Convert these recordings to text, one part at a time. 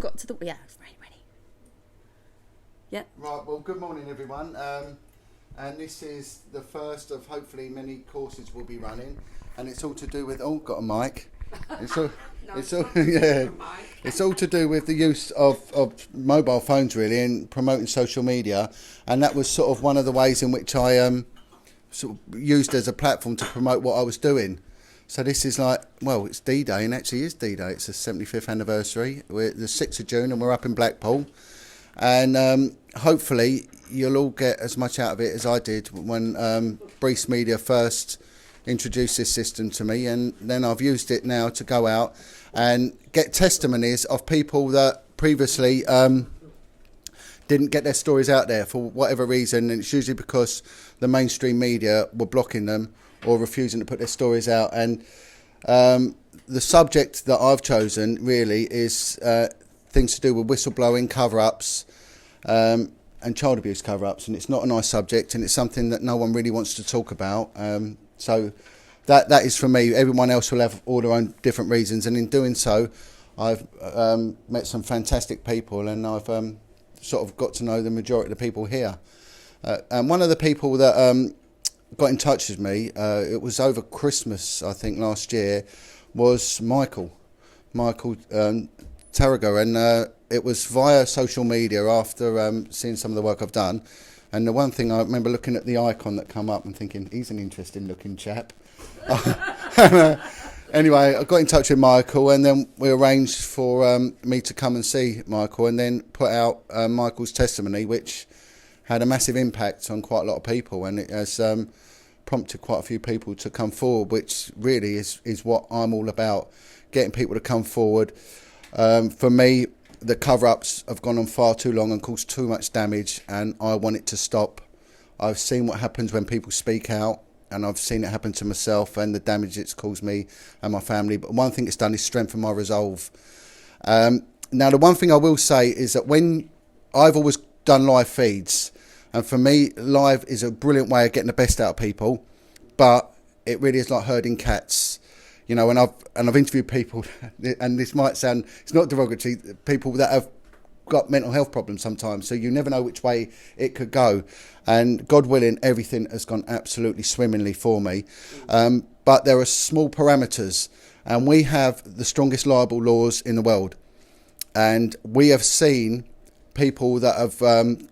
got to the... Yeah, ready. Yeah. Right, well, good morning, everyone. And this is the first of hopefully many courses we'll be running. And it's all to do with... Oh, got a mic. It's all, yeah. It's all to do with the use of mobile phones, really, and promoting social media. And that was sort of one of the ways in which I sort of used as a platform to promote what I was doing. So this is like, well, it's D-Day, and actually is D-Day. It's the 75th anniversary. We're the 6th of June, and we're up in Blackpool. And hopefully you'll all get as much out of it as I did when Brees Media first introduced this system to me, and then I've used it now to go out and get testimonies of people that previously didn't get their stories out there for whatever reason, and it's usually because the mainstream media were blocking them or refusing to put their stories out. And the subject that I've chosen really is things to do with whistleblowing, cover-ups, and child abuse cover-ups, and it's not a nice subject, and it's something that no one really wants to talk about. So that is for me. Everyone else will have all their own different reasons, and in doing so, I've met some fantastic people, and I've sort of got to know the majority of the people here. And one of the people that got in touch with me, it was over Christmas, I think, last year, was Mike Tarraga, and it was via social media after seeing some of the work I've done. And the one thing I remember looking at the icon that come up and thinking, he's an interesting looking chap. Anyway, I got in touch with Michael, and then we arranged for me to come and see Michael and then put out Michael's testimony, which had a massive impact on quite a lot of people, and it has prompted quite a few people to come forward, which really is what I'm all about, getting people to come forward. For me, the cover-ups have gone on far too long and caused too much damage, and I want it to stop. I've seen what happens when people speak out, and I've seen it happen to myself and the damage it's caused me and my family. But one thing it's done is strengthen my resolve. Now, the one thing I will say is that when I've always done live feeds, and for me, live is a brilliant way of getting the best out of people, but it really is like herding cats. You know, and I've interviewed people, and this might sound, it's not derogatory, people that have got mental health problems sometimes, so you never know which way it could go. And God willing, everything has gone absolutely swimmingly for me. But there are small parameters, and we have the strongest libel laws in the world. And we have seen people that have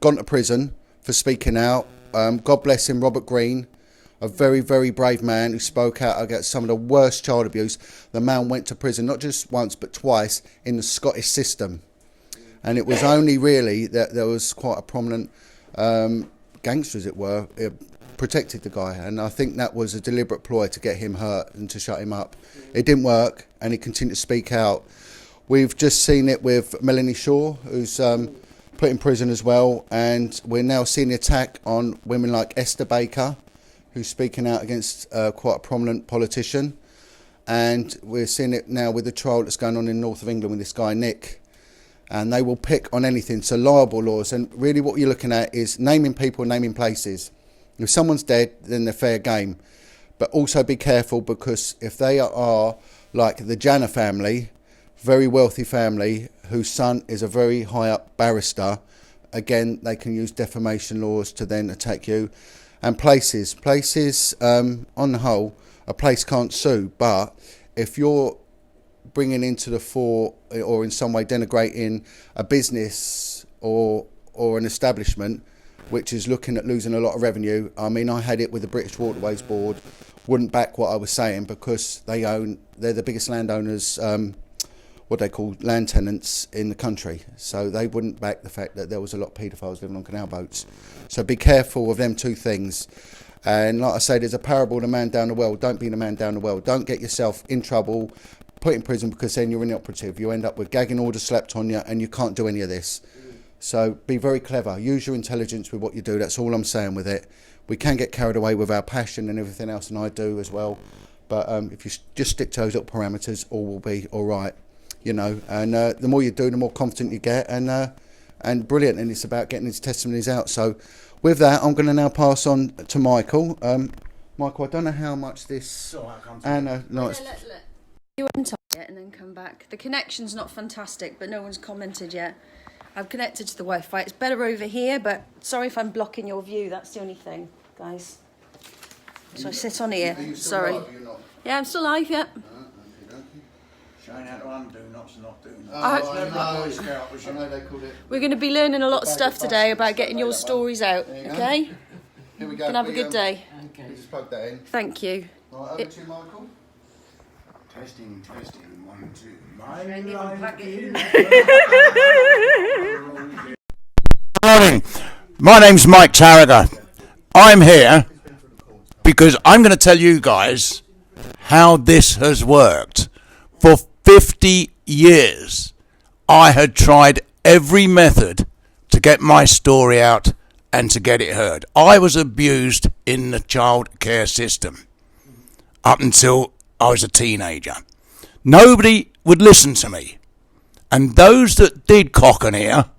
gone to prison for speaking out. God bless him, Robert Greene, a very, very brave man who spoke out against some of the worst child abuse. The man went to prison not just once but twice in the Scottish system. And it was only really that there was quite a prominent gangster, as it were, protected the guy. And I think that was a deliberate ploy to get him hurt and to shut him up. It didn't work, and he continued to speak out. We've just seen it with Melanie Shaw, who's put in prison as well. And we're now seeing the attack on women like Esther Baker, who's speaking out against quite a prominent politician. And we're seeing it now with the trial that's going on in north of England with this guy, Nick. And they will pick on anything. So libel laws, and really what you're looking at is naming people, naming places. If someone's dead, then they're fair game. But also be careful, because if they are like the Janner family, very wealthy family, whose son is a very high up barrister, again, they can use defamation laws to then attack you. And places, on the whole, a place can't sue, but if you're bringing into the fore or in some way denigrating a business or an establishment which is looking at losing a lot of revenue, I mean, I had it with the British Waterways Board, wouldn't back what I was saying, because they're the biggest landowners, what they call land tenants in the country. So they wouldn't back the fact that there was a lot of paedophiles living on canal boats. So be careful of them two things. And like I say, there's a parable of the man down the well. Don't be the man down the well. Don't get yourself in trouble, put in prison, because then you're inoperative. You end up with gagging orders slapped on you, and you can't do any of this. So be very clever. Use your intelligence with what you do. That's all I'm saying with it. We can get carried away with our passion and everything else, and I do as well. But if you just stick to those little parameters, all will be all right. You know, and the more you do, the more confident you get, and brilliant. And it's about getting his testimonies out. So with that, I'm going to now pass on to Michael. Michael, I don't know how much this... So I'll come to Anna... No, You went on it and then come back. The connection's not fantastic, but no one's commented yet. I've connected to the Wi-Fi. It's better over here, but sorry if I'm blocking your view. That's the only thing, guys. So I sit on here. Sorry. Yeah, I'm still live, yeah. Showing how to undo, not to not do. We're going to be learning a lot of stuff today about getting your stories out, okay? Here we go. And have a good day. Okay. You just plug that in. Thank you. Right, over to you, Michael. Testing, 1, 2. Good morning. My name's Mike Tarraga. I'm here because I'm going to tell you guys how this has worked. For 50 years, I had tried every method to get my story out and to get it heard. I was abused in the child care system up until I was a teenager. Nobody would listen to me. And those that did cock an ear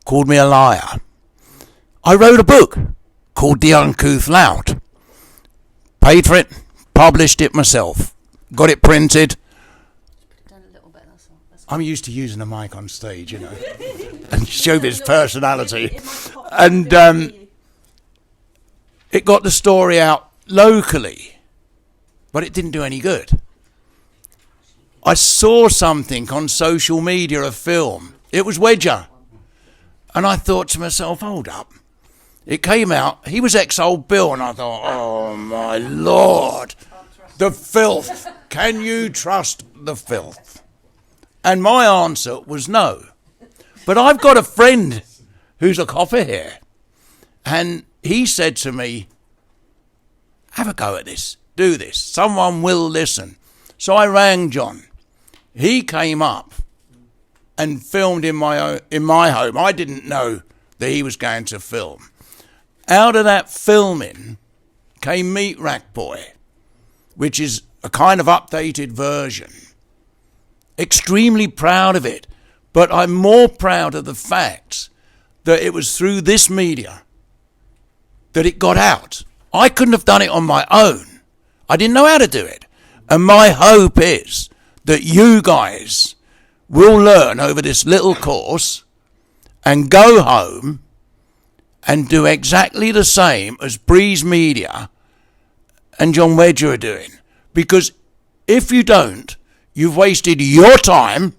called me a liar. I wrote a book called The Uncouth Lout. Paid for it, published it myself, got it printed. I'm used to using a mic on stage, you know, and show this personality. And it got the story out locally, but it didn't do any good. I saw something on social media, a film. It was Wedger. And I thought to myself, hold up. It came out, he was ex-Old Bill, and I thought, oh my Lord, the filth. Can you trust the filth? And my answer was no. But I've got a friend who's a copper here, and he said to me, have a go at this, do this, someone will listen. So I rang John. He came up and filmed in my home. I didn't know that he was going to film. Out of that filming came Meat Rack Boy, which is a kind of updated version. Extremely proud of it, but I'm more proud of the fact that it was through this media that it got out. I couldn't have done it on my own. I didn't know how to do it. And my hope is that you guys will learn over this little course and go home and do exactly the same as Breeze Media and John Wedger are doing. Because if you don't, you've wasted your time,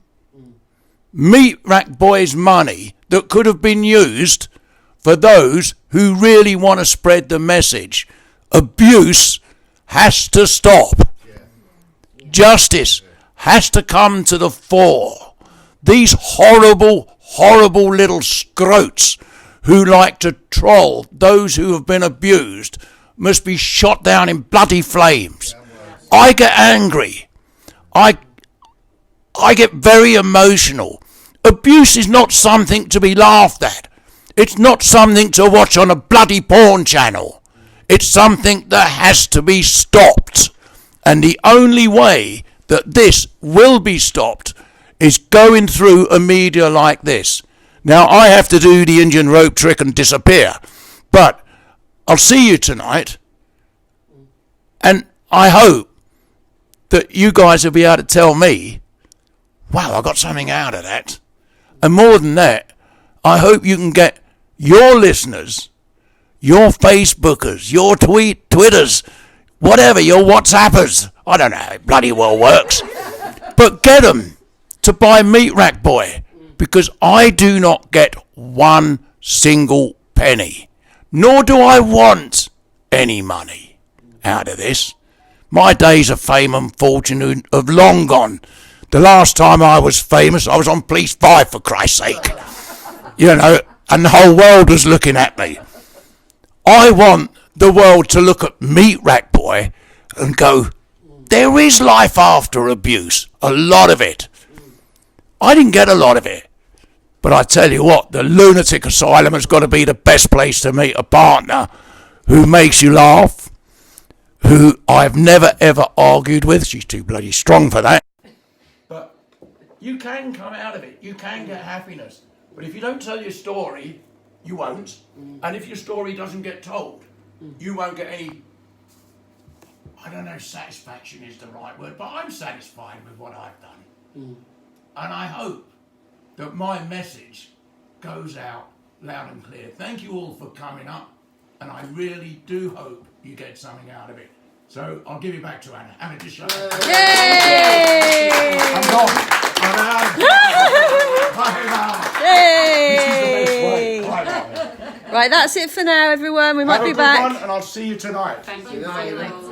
Meat Rack Boy's money that could have been used for those who really want to spread the message. Abuse has to stop. Justice has to come to the fore. These horrible, horrible little scroats who like to troll those who have been abused must be shot down in bloody flames. I get angry. I get very emotional. Abuse is not something to be laughed at. It's not something to watch on a bloody porn channel. It's something that has to be stopped. And the only way that this will be stopped is going through a media like this. Now, I have to do the Indian rope trick and disappear. But I'll see you tonight. And I hope that you guys will be able to tell me, wow, I got something out of that. And more than that, I hope you can get your listeners, your Facebookers, your Twitters, whatever, your WhatsAppers. I don't know how it bloody well works. But get them to buy Meat Rack Boy, because I do not get one single penny. Nor do I want any money out of this. My days of fame and fortune have long gone. The last time I was famous, I was on Police 5, for Christ's sake. You know, and the whole world was looking at me. I want the world to look at Meat Rack Boy and go, there is life after abuse. A lot of it. I didn't get a lot of it. But I tell you what, the lunatic asylum has got to be the best place to meet a partner who makes you laugh, who I've never ever argued with. She's too bloody strong for that. But you can come out of it. You can get happiness. But if you don't tell your story, you won't. And if your story doesn't get told, you won't get any I don't know if satisfaction is the right word, but I'm satisfied with what I've done. And I hope that my message goes out loud and clear. Thank you all for coming up, and I really do hope you get something out of it. So I'll give you back to Anna. Anna, just shut up. Yay! I'm gone. I'm out. Bye now. Yay! This is the best way. Bye, Right, that's it for now, everyone. We might Have a be good back. one, and I'll see you tonight. Thank you.